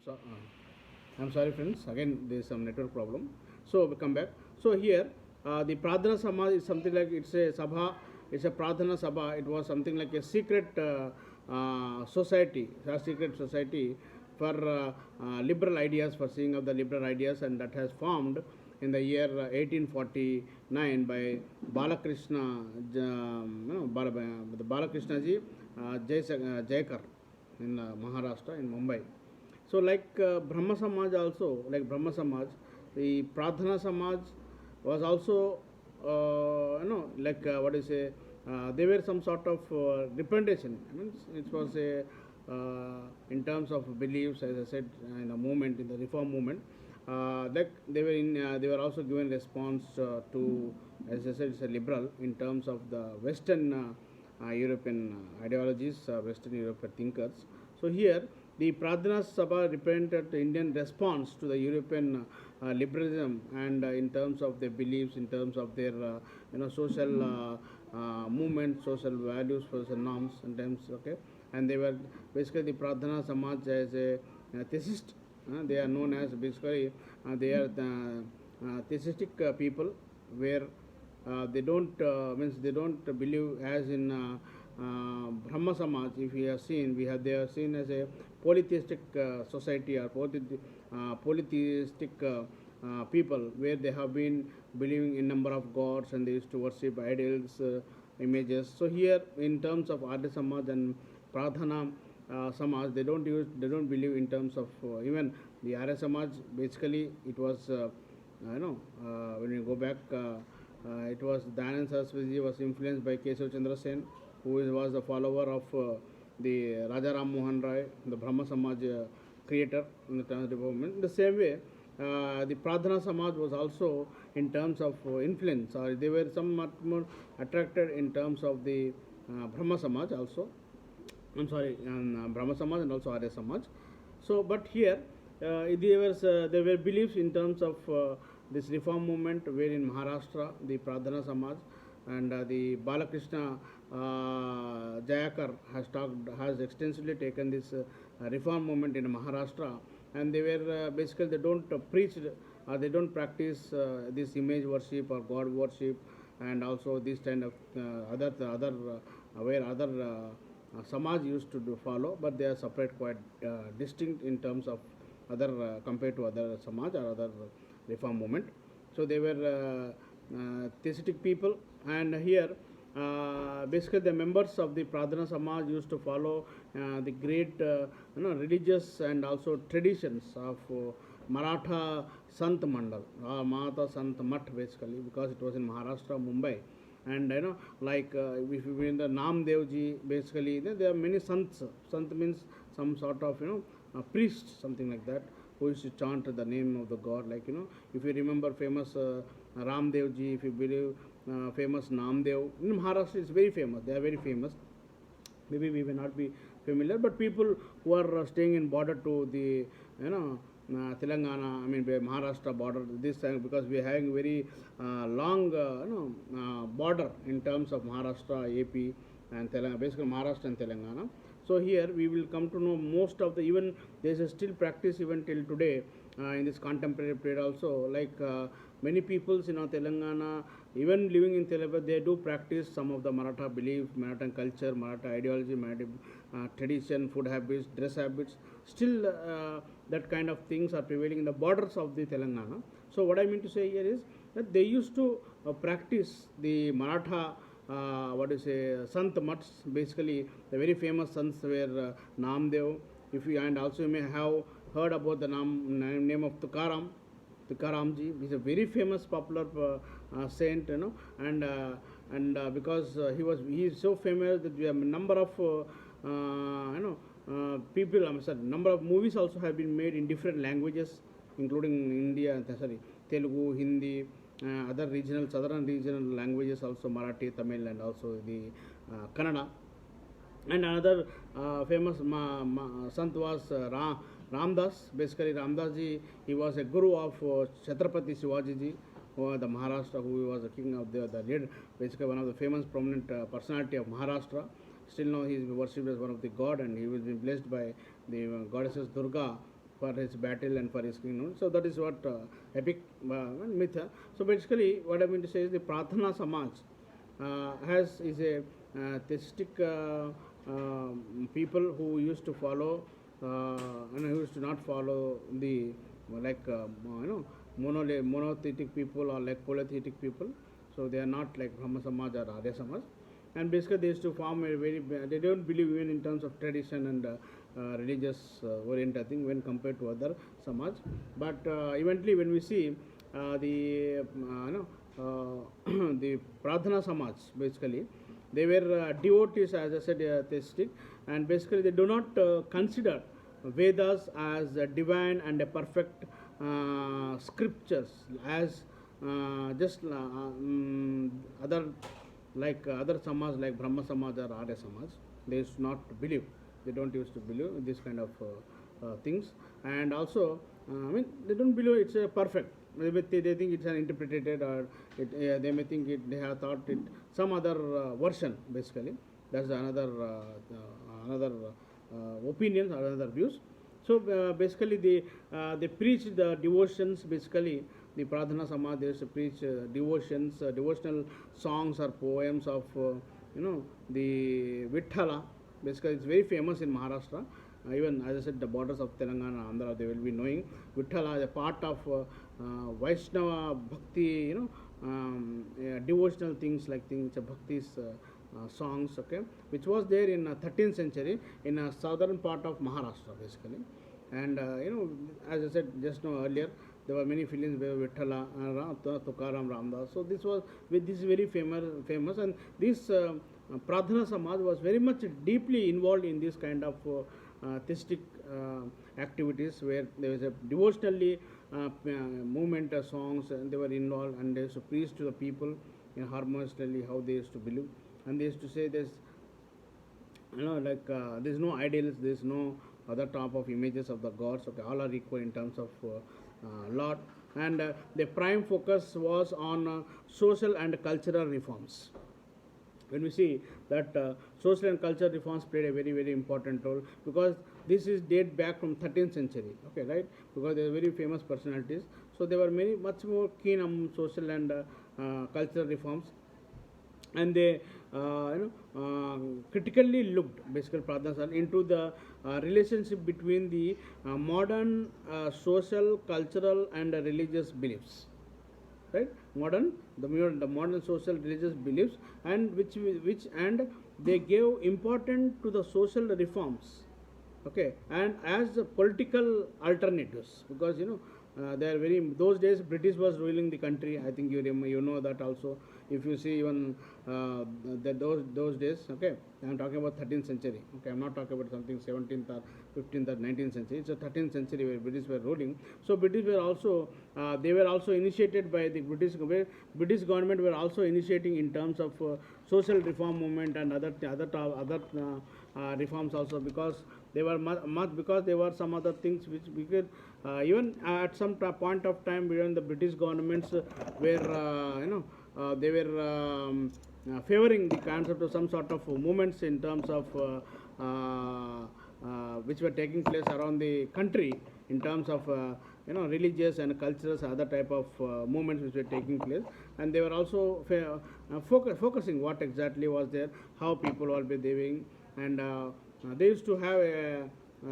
So, I'm sorry, friends. Again, there is some network problem. So we come back. So here, the Pradhana Samaj is something like it's a sabha. It's a Pradhana Sabha. It was something like a secret society, a secret society for liberal ideas, for seeing of the liberal ideas, and that has formed in the year 1849 by Balakrishna, the Balakrishna ji Jayakar in Maharashtra, in Mumbai. So, like Brahma Samaj also, like Brahma Samaj, the Pradhana Samaj was also, like what do you say, they were some sort of representation. I mean, it was a, in terms of beliefs, as I said, in the movement, in the reform movement, like they were also given response to, as I said, it's a liberal in terms of the Western European ideologies, Western European thinkers. So here, the Pradhana Sabha represented the Indian response to the European liberalism, and in terms of their beliefs, in terms of their social movement, social values, social norms, and terms. Okay, and they were basically the Pradhana Samaj as a theist. They are known as basically they are the theistic people where they don't means they don't believe as in Brahma Samaj. If we have seen, they are seen as a polytheistic society or polytheistic people where they have been believing in number of gods and they used to worship idols, images. So here, in terms of Arya Samaj and Pradhana Samaj, they don't believe in terms of even the Arya Samaj. Basically, it was when you go back. It was Dayanand Saraswati was influenced by Keshav Chandra Sen, who was a follower of the Raja Ram Mohan Rai, the Brahma Samaj creator in the terms of development. In the same way, the Pradhana Samaj was also in terms of influence, or they were somewhat more attracted in terms of the Brahma Samaj also. I'm sorry, Brahma Samaj and also Arya Samaj. So, but here there were beliefs in terms of this reform movement, where in Maharashtra the Pradhana Samaj and the Balakrishna Jayakar has extensively taken this reform movement in Maharashtra, and they were basically they don't preach or they don't practice this image worship or God worship, and also this kind of other where other Samaj used to follow, but they are separate, quite distinct in terms of other compared to other Samaj or other reform movement. So they were theistic people, and here basically the members of the Pradhana Samaj used to follow the great religious and also traditions of Maratha Sant Mandal, Maratha Sant Mat, basically, because it was in Maharashtra, Mumbai. And like if you mean the Namdev ji, basically there are many sants. Sant means some sort of priest, something like that, who used to chant the name of the god. Like if you remember famous Ramdev ji, if you believe famous Namdev in Maharashtra is very famous. They are very famous. Maybe we may not be familiar, but people who are staying in border to the Telangana, I mean Maharashtra border, this time, because we are having very long border in terms of Maharashtra, AP, and Telangana, basically Maharashtra and Telangana. So here we will come to know most of the, even there is a still practice even till today in this contemporary period also, like many peoples in Telangana, even living in Telangana, they do practice some of the Maratha belief, Maratha culture, Maratha ideology, Maratha tradition, food habits, dress habits. Still, that kind of things are prevailing in the borders of the Telangana. So what I mean to say here is that they used to practice the Maratha what do you say, Sant Mats, basically the very famous sants were Namdev. If you, and also you may have heard about the name of Tukaram. Tukaramji is a very famous, popular saint, and because he is so famous that we have a number of people. I'm sorry, number of movies also have been made in different languages, including India, sorry, Telugu, Hindi, other regional, southern regional languages also, Marathi, Tamil, and also the Kannada. And another famous sant was Ramdas. Basically, Ramdas ji, he was a guru of Chhatrapati Shivaji ji, who the Maharashtra, who was the king of the leader, basically one of the famous prominent personality of Maharashtra. Still now he is worshipped as one of the god, and he will be blessed by the goddesses Durga for his battle and for his kingdom. So that is what epic myth. So basically, what I mean to say is the Pradhana Samaj has is a theistic people who used to follow and who used to not follow the like monotheistic people or like polytheistic people. So they are not like Brahma Samaj or Arya Samaj. And basically they used to form a very, they don't believe even in terms of tradition and religious oriented thing when compared to other Samaj. But eventually when we see the the Pradhana Samaj, basically they were devotees, as I said, theistic, and basically they do not consider Vedas as a divine and a perfect scriptures as just other like other Samaj like Brahma Samaj or Arya Samaj. They used to not believe. They don't used to believe this kind of things. And also, I mean, they don't believe it's perfect. They think it's an interpreted, or they may think they have thought it some other version. Basically, that's another opinions or other views. So basically, they preach the devotions. Basically, the Pradhana Samaj, they preach devotions, devotional songs or poems of the Vithala. Basically, it's very famous in Maharashtra. Even as I said, the borders of Telangana, Andhra, they will be knowing Vithala is a part of Vaishnava Bhakti, devotional things like things, Bhaktis songs, okay, which was there in 13th century in a southern part of Maharashtra, basically. And as I said just now earlier, there were many films where Vithala, Tukaram, Ramdas. So this was with this very famous, and this Pradhana Samaj was very much deeply involved in this kind of theistic activities, where there was a devotionally movement songs, and they were involved, and they used to preach to the people in harmoniously how they used to believe, and they used to say there's there's no idols, there's no other type of images of the gods. Okay, all are equal in terms of Lord, and the prime focus was on social and cultural reforms. When we see that social and cultural reforms played a very, very important role, because this is date back from 13th century, okay, right? Because they are very famous personalities, so they were much more keen on social and cultural reforms, and they critically looked, basically Pradhana, into the relationship between the modern social, cultural and religious beliefs, right? The modern social religious beliefs, and which and they gave importance to the social reforms, okay, and as political alternatives, because they are very, those days British was ruling the country. I think you know that also. If you see even those days, okay, I am talking about 13th century, okay, I am not talking about something 17th or 15th or 19th century. It's a 13th century where British were ruling. So British were also they were also initiated by the British government were also initiating in terms of social reform movement and other reforms also, because they were much because there were some other things which we could even at some point of time when the British governments were they were favoring the concept of some sort of movements in terms of which were taking place around the country in terms of religious and cultural other type of movements which were taking place, and they were also focusing what exactly was there, how people were behaving, and they used to have a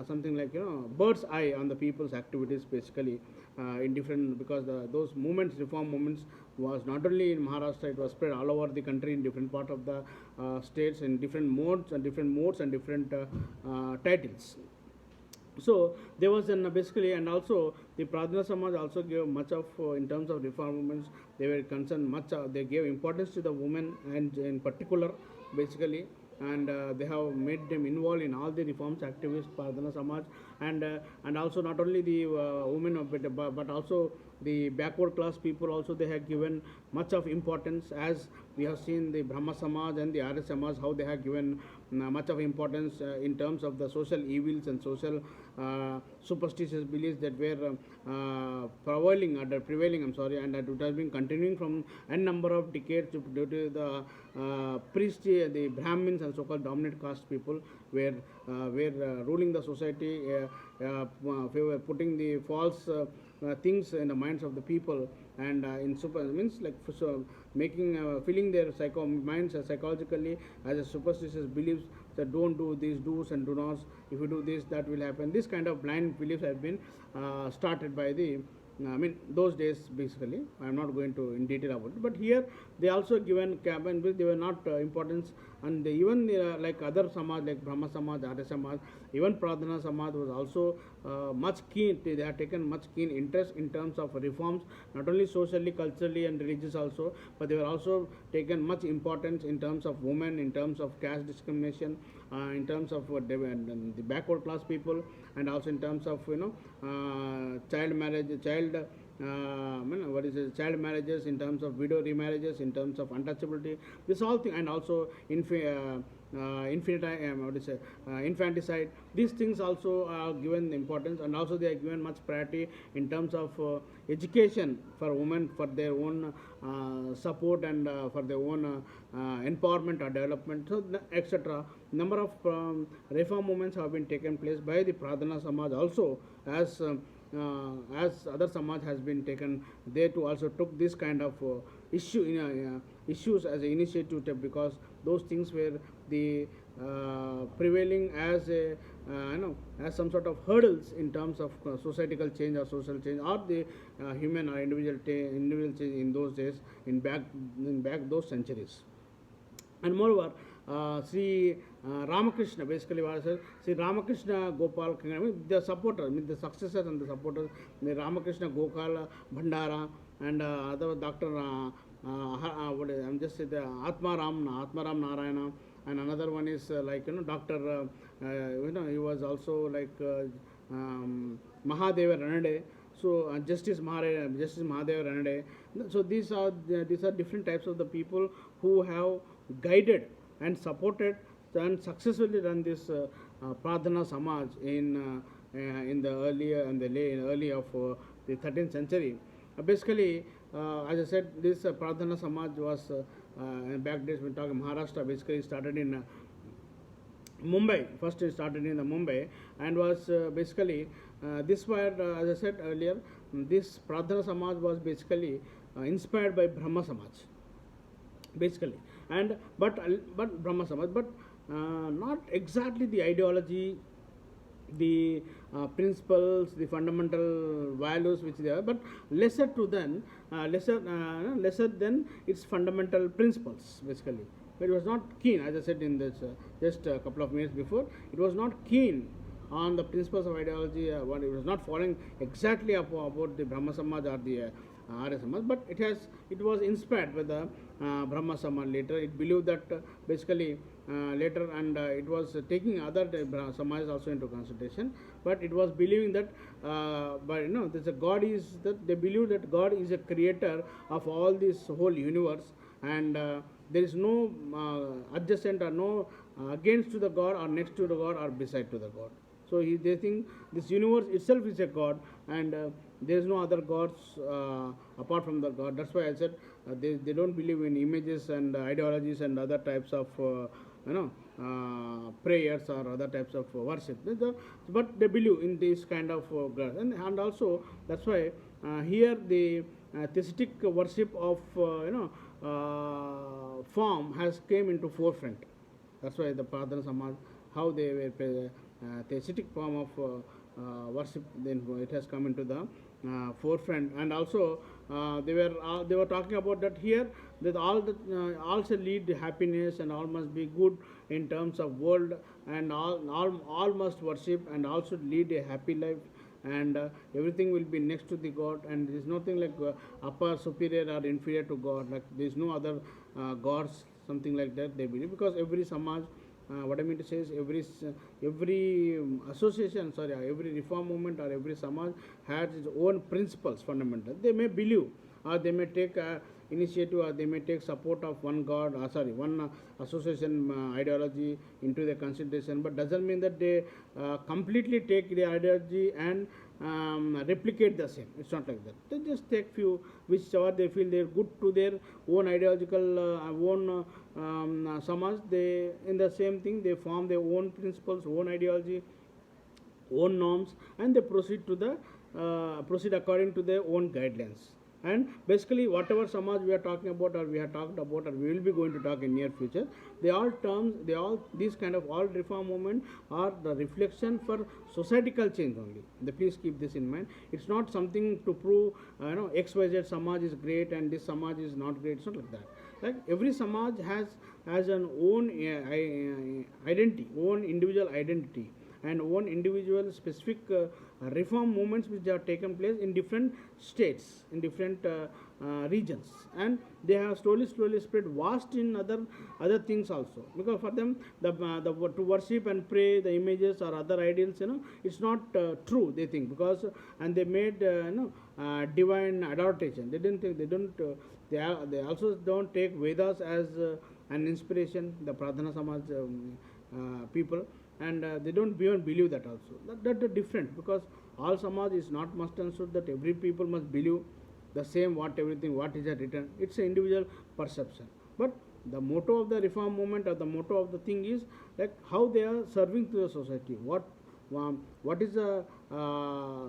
something like bird's eye on the people's activities, basically in different, because those movements, reform movements, was not only in Maharashtra, it was spread all over the country in different part of the states, in different modes and different titles. So there was basically, and also the Pradhana Samaj also gave much of in terms of reform movements, they were concerned much, they gave importance to the women, and in particular, basically, and they have made them involved in all the reforms activities, Pradhana Samaj, and also not only the women, but also the backward class people also, they have given much of importance, as we have seen the Brahma Samaj and the Arya Samaj, how they have given much of importance in terms of the social evils and social superstitious beliefs that were prevailing, I'm sorry, and that it has been continuing from a number of decades due to the priestly, the Brahmins and so-called dominant caste people were ruling the society, were putting the false things in the minds of the people, and in super means like so making filling their minds psychologically as a superstitious beliefs that don't do these do's and do nots. If you do this, that will happen. This kind of blind beliefs have been started by the I mean, those days basically. I am not going to in detail about it, but here they also given cabin, they were not importance, and they even like other samaj like Brahma Samaj, Arya Samaj, even Pradhana Samaj was also much keen. They have taken much keen interest in terms of reforms, not only socially, culturally, and religious also, but they were also taken much importance in terms of women, in terms of caste discrimination, in terms of the backward class people, and also in terms of child marriage, what is it, child marriages, in terms of widow remarriages, in terms of untouchability, this all thing, and also infanticide. These things also are given importance, and also they are given much priority in terms of education for women, for their own support, and for their own empowerment or development, so etc. Number of reform movements have been taken place by the Pradhana Samaj also, as other Samaj has been taken. They too also took this kind of issues as an initiative, because those things were the prevailing as a as some sort of hurdles in terms of societal change or social change, or the human or individual change in those days, in back those centuries. And moreover, Sri Ramakrishna, basically what I said, Sri Ramakrishna Gopal, the supporters, the successors and the supporters, the Ramakrishna Gokal Bhandara, and other Dr. I'm just saying, Atmaram Narayana, and another one is Dr. He was also like Mahadeva Ranade. So Justice Mahadeva Ranade. So these are different types of the people who have guided and supported and successfully run this Pradhana Samaj in the early of the 13th century. Basically, as I said, this Pradhana Samaj was back days when talking Maharashtra. Basically, started in Mumbai. First, it started in Mumbai, and was basically this were, as I said earlier, this Pradhana Samaj was basically inspired by Brahma Samaj, basically, and but Brahma Samaj, but not exactly the ideology, the principles, the fundamental values which they are, but lesser than its fundamental principles, basically. But it was not keen, as I said in this just a couple of minutes before, it was not keen on the principles of ideology. It was not following exactly about the Brahma Samaj or the Arya Samaj, but it was inspired by the Brahma Samaj later. It believed that basically later, and it was taking other Samaj also into consideration, but it was believing that there's a God is that they believe that God is a creator of all this whole universe, and there is no adjacent or no against to the God or next to the God or beside to the God. So they think this universe itself is a God, and there is no other gods apart from the God. That's why I said they don't believe in images and ideologies and other types of prayers or other types of worship. But they believe in this kind of God, and also that's why here the theistic worship of form has came into forefront. That's why the Pradhana Samaj, how they were theistic form of worship, then it has come into the forefront. And also they were talking about that here, that all shall lead to happiness, and all must be good in terms of world, and all must worship and also lead a happy life, and everything will be next to the God, and there is nothing like upper, superior or inferior to God, like there is no other gods, something like that they believe, because every Samaj, what I mean to say is every association, every reform movement or every Samaj has its own principles, fundamental. They may believe or they may take initiative, or they may take support of one god, one association ideology into their consideration, but doesn't mean that they completely take the ideology and replicate the same. It's not like that. They just take few whichever they feel they're good to their own ideological own samaj. They in the same thing they form their own principles, own ideology, own norms, and they proceed to the proceed according to their own guidelines. And basically whatever samaj we are talking about, or we have talked about, or we will be going to talk in near future, they all these kind of all reform movement are the reflection for societal change only. Please keep this in mind. It's not something to prove XYZ samaj is great and this samaj is not great. It's not like that. Like every samaj has an own identity, own individual identity, and own individual specific reform movements which have taken place in different states, in different regions, and they have slowly spread vast in other things also, because for them the to worship and pray the images or other ideals, it's not true, they think, because and they made divine adulteration. They didn't think, they don't they also don't take Vedas as an inspiration, the Pradhana Samaj people, and they don't even believe that also. That is different, because all samaj is not must understood that every people must believe the same what everything what is written. It's an individual perception. But the motto of the reform movement, or the motto of the thing is like how they are serving to the society. What is the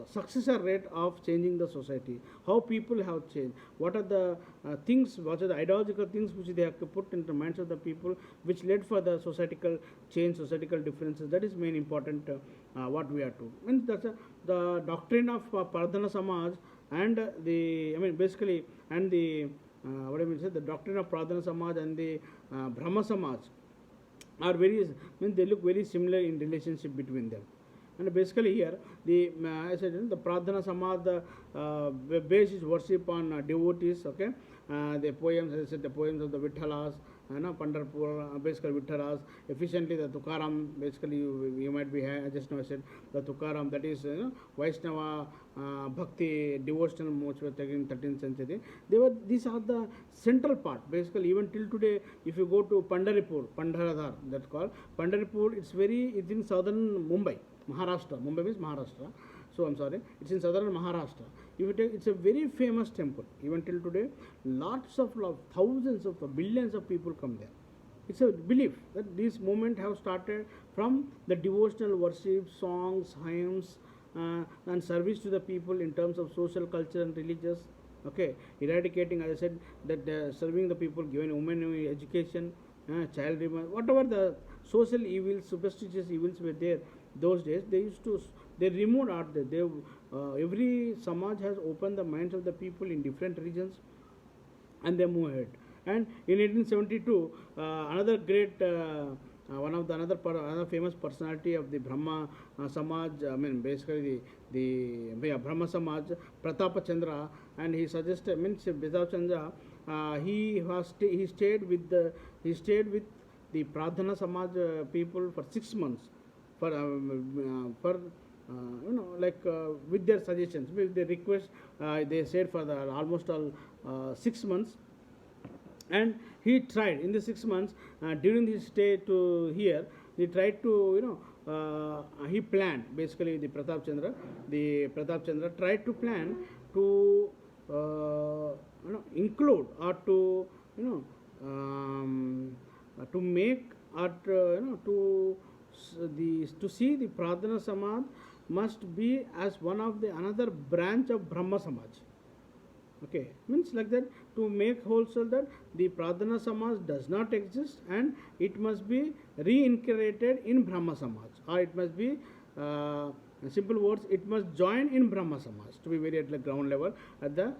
successor rate of changing the society? How people have changed? What are the things? What are the ideological things which they have put into the minds of the people, which led for the societal change, societal differences? That is main important. What we are to. And that's the doctrine of Pradhana Samaj and basically and the what I mean say the doctrine of Pradhana Samaj and the Brahma Samaj are very, they look very similar in relationship between them. And basically here the I said the Pradhana Samaj, the base is worship on devotees. Okay, the poems, as I said, the poems of the Vitthalas, Pandharpur, basically Vitthalas, efficiently the Tukaram, basically you might be, I just now I said the Tukaram, that is Vaishnava Bhakti devotional modes were taken in 13th century. These are the central part. Basically even till today, if you go to Pandharpur, Pandharadhar, that's called Pandharpur, it's in southern Mumbai, Maharashtra. Mumbai means Maharashtra. So I'm sorry, it's in southern Maharashtra. If you take, it's a very famous temple. Even till today, lots of thousands of billions of people come there. It's a belief that this movement have started from the devotional worship, songs, hymns, and service to the people in terms of social, culture, and religious. Okay, eradicating, as I said, that serving the people, giving women education, child remarriage, whatever the social evils, superstitious evils were there those days, they removed art there. Every samaj has opened the minds of the people in different regions, and they move ahead. And in 1872, another great another famous personality of the Brahma Samaj, basically the Brahma Samaj, Pratapa Chandra, and he suggested, Pratapa Chandra, he stayed with the Pradhana Samaj people for 6 months, with their suggestions, with their request, they said for the almost all 6 months. And he tried in the 6 months during his stay to here, he tried to he planned, basically the Pratap Chandra tried to plan to include or to to make or to see the Pradhana Samaj must be as one of the another branch of Brahma Samaj. Okay, means like that, to make wholesale that the Pradhana Samaj does not exist and it must be reincarnated in Brahma Samaj, or it must be in simple words, it must join in Brahma Samaj, to be very at the ground level, at a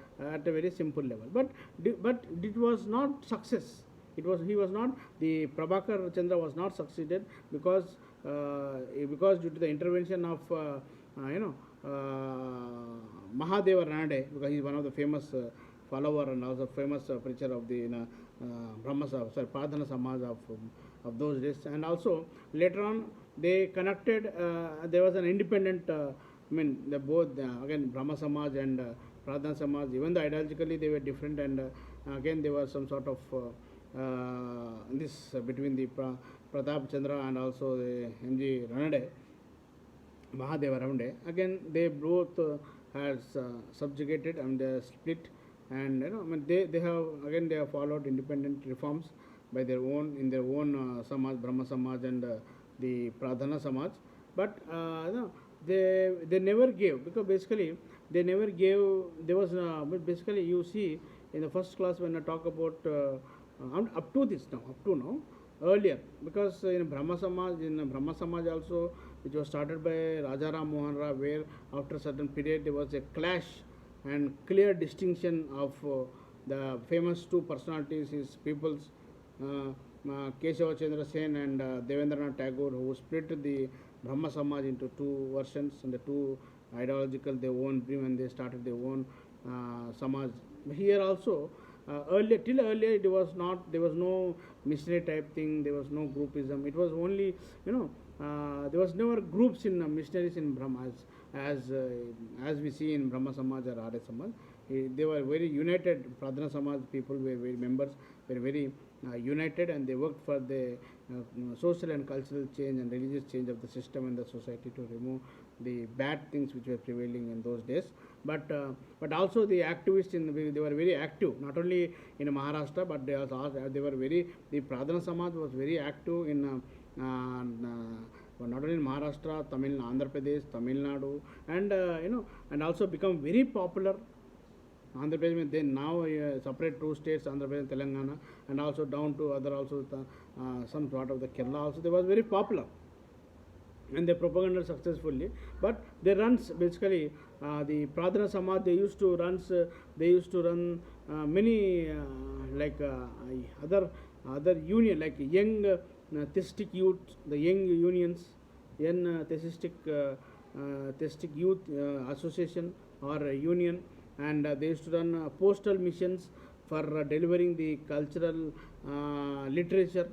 very simple level. But it was not success. He was not, the Prabhakar Chandra was not succeeded because due to the intervention of Mahadeva Ranade, because he is one of the famous follower and also famous preacher of the Pradhana Samaj of those days. And also later on they connected, there was an independent, both again Brahma Samaj and Pradhana Samaj, even though ideologically they were different, and again there was some sort of this between the Pratap Chandra and also the M.G. Ranade, Mahadeva Ramde. Again, they both has subjugated and they split, and I mean, they have again they have followed independent reforms by their own in their own Samaj, Brahma Samaj, and the Pradhana Samaj. But they never gave, because basically they never gave. There was but basically you see in the first class when I talk about up to this now, up to now, earlier, because in Brahma Samaj also, which was started by Rajaram Mohan Rao, where after a certain period there was a clash and clear distinction of the famous two personalities, his peoples, Keshava Chandra Sen and Devendranath Tagore, who split the Brahma Samaj into two versions and the two ideological their own dream, and they started their own Samaj. Here also, earlier, till earlier, it was not, there was no missionary type thing, there was no groupism. It was only, there was never groups in missionaries in Brahma, as we see in Brahma Samaj or Arya Samaj. They were very united. Pradhana Samaj people were very members, were very united, and they worked for the social and cultural change and religious change of the system and the society to remove the bad things which were prevailing in those days. But also the activists they were very active, not only in Maharashtra, but they were very, the Pradhana Samaj was very active in not only in Maharashtra, Andhra Pradesh, Tamil Nadu, and and also become very popular. Andhra Pradesh, then now separate two states, Andhra Pradesh and Telangana, and also down to other also some part of the Kerala also. They was very popular, and they propaganda successfully. But they runs basically the Pradhana Samaj. They used to run many other union, like young theistic youth, the young unions, young theistic youth association or union, and they used to run postal missions for delivering the cultural literature,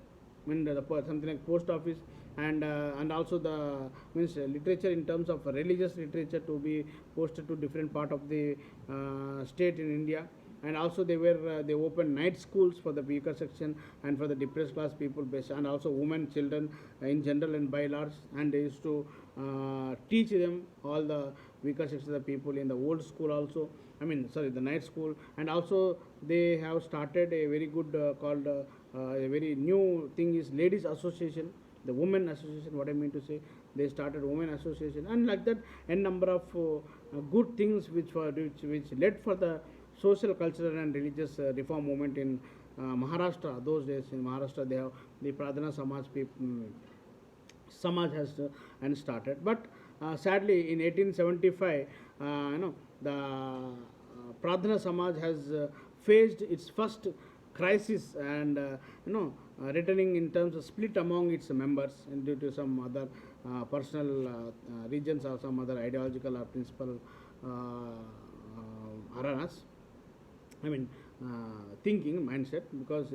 something like post office, and also the means literature in terms of religious literature to be posted to different part of the state in India. And also they opened night schools for the weaker section and for the depressed class people, and also women, children in general and by large, and they used to teach them all the weaker section of the people in the old school also. The night school. And also they have started a very good called a very new thing is ladies association, the women association. What I mean to say, they started women association, and like that, a number of good things which led for the social, cultural, and religious reform movement in Maharashtra. Those days in Maharashtra, they have the Pradhana Samaj Samaj has and started. But sadly, in 1875, the Pradhana Samaj has faced its first crisis, and returning in terms of split among its members, and due to some other personal regions or some other ideological or principal aranas. Thinking mindset, because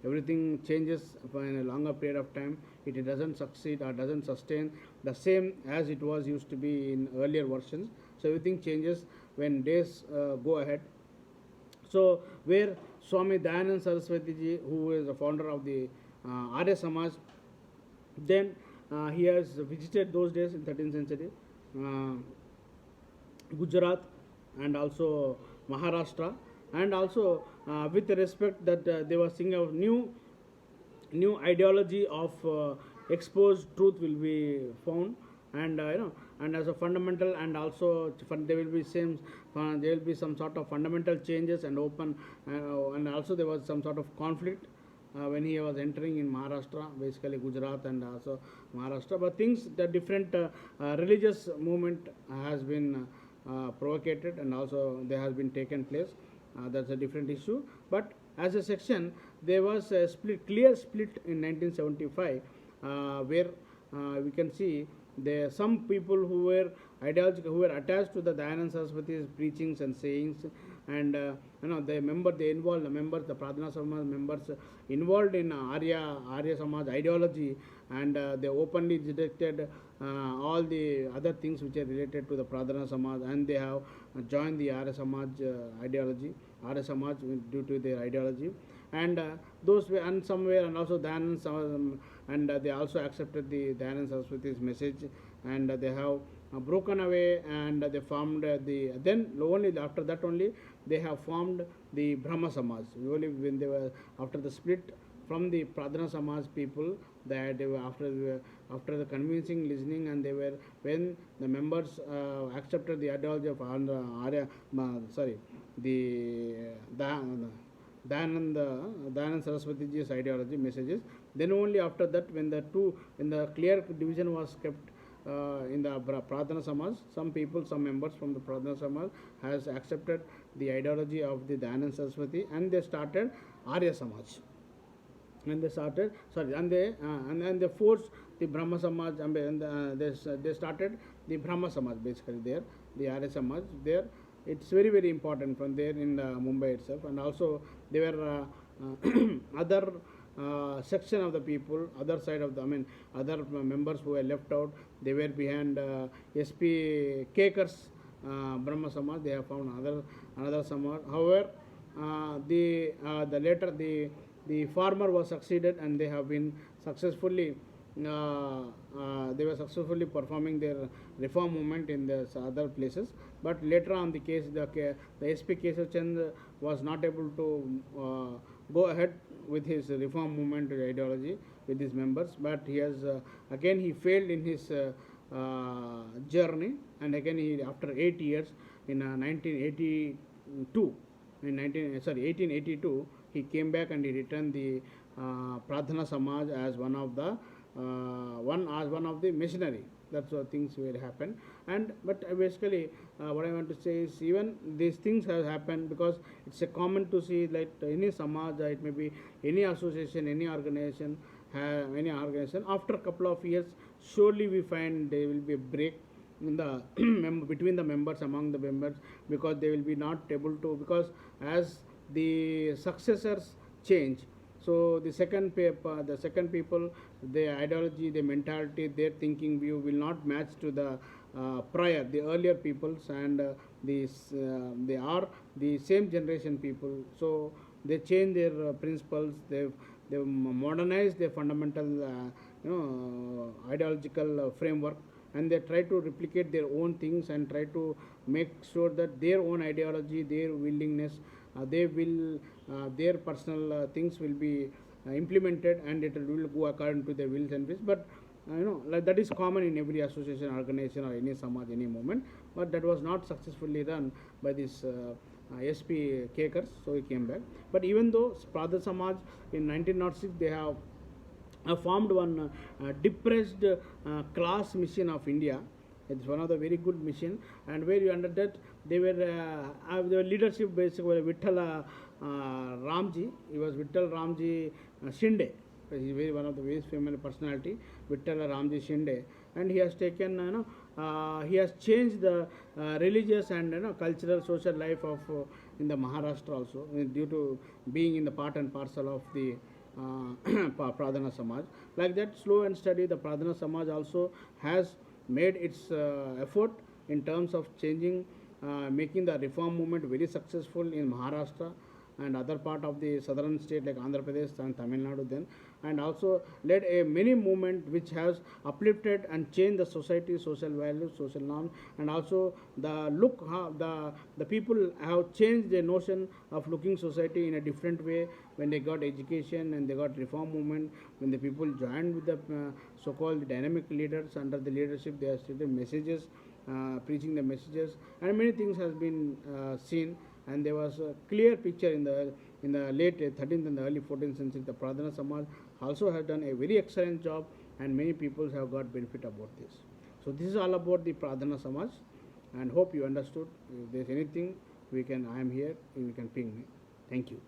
everything changes in a longer period of time. It doesn't succeed or doesn't sustain the same as it was used to be in earlier versions. So everything changes when days go ahead. So where Swami Dayanand Saraswati ji, who is the founder of the Arya Samaj, then he has visited those days in 13th century Gujarat and also Maharashtra, and also with respect that they were seeing a new ideology of exposed truth will be found, and and as a fundamental, and also there will be some sort of fundamental changes and open, and also there was some sort of conflict when he was entering in Maharashtra, basically Gujarat and also Maharashtra. But things, the different religious movement has been provocated, and also there has been taken place. That's a different issue. But as a section, there was a clear split in 1975, where we can see there some people who were ideological, who were attached to the Dayanand Saraswati's preachings and sayings, and the members, the Pradhana Samaj members involved in Arya Samaj ideology, and they openly rejected all the other things which are related to the Pradhana Samaj, and they have joined the Arya Samaj ideology, Arya Samaj due to their ideology, and those were, and somewhere, and also Dayanand and they also accepted the Dayanand Saraswati's message, and they have broken away, and they formed the, then only after that only they have formed the Brahma Samaj. Only when they were after the split from the Pradhana Samaj people, that they were after the convincing listening, and they were, when the members accepted the ideology of Arya, the Dayanand Saraswatiji's ideology messages, then only after that, when the clear division was kept in the Pradhana Samaj, some people, some members from the Pradhana Samaj has accepted the ideology of the Dayanand Saraswati, and they started Arya Samaj. And they started, and they forced the Brahma Samaj, and they started the Brahma Samaj basically there, the Arya Samaj there. It's very, very important from there in Mumbai itself, and also there were other section of the people, other side of the, other members who were left out. They were behind SP Kekar's Brahma Samaj. They have found another Samaj. However, the later the farmer was succeeded, and they have been successfully they were successfully performing their reform movement in the other places. But later on, the SP Keshav Chand was not able to go ahead with his reform movement ideology with his members, but he has again he failed in his journey, and again he, after 8 years, in 1982, 1882, he came back and he returned the Pradhana Samaj as one of the missionary. That's what things will happen. And but basically, what I want to say is, even these things have happened because it's a common to see, like any Samaj, it may be any association, any organization, after a couple of years, surely we find there will be a break in the between the members, among the members, because they will be not able to, because as the successors change, so the second people, their ideology, their mentality, their thinking view will not match to the the earlier peoples, and they are the same generation people, so they change their principles, they modernize their fundamental ideological framework, and they try to replicate their own things and try to make sure that their own ideology, their willingness, their personal things will be implemented, and it will go according to their wills and wishes. But like that is common in every association, organization, or any Samaj, any movement. But that was not successfully done by this SP Kekars, so he came back. But even though Pradhana Samaj in 1906, they have formed one depressed class mission of India. It's one of the very good mission, and where you under that they were their leadership basically Vittal Ramji. He was Vittal Ramji Shinde. He is one of the very famous personality, Vittal Ramji Shinde, and he has taken he has changed the religious and cultural social life of in the Maharashtra also, due to being in the part and parcel of the Pradhana Samaj. Like that, slow and steady, the Pradhana Samaj also has made its effort in terms of changing, making the reform movement very successful in Maharashtra and other part of the southern state like Andhra Pradesh and Tamil Nadu then, and also led a many movement which has uplifted and changed the society, social values, social norms, and also the look, how the people have changed their notion of looking society in a different way when they got education and they got reform movement, when the people joined with the so-called dynamic leaders under the leadership, they have stated messages, preaching the messages, and many things has been seen. And there was a clear picture in the late 13th and the early 14th century. The Pradhana Samaj also has done a very excellent job, and many people have got benefit about this. So this is all about the Pradhana Samaj, and hope you understood. If there is anything, I am here, you can ping me. Thank you.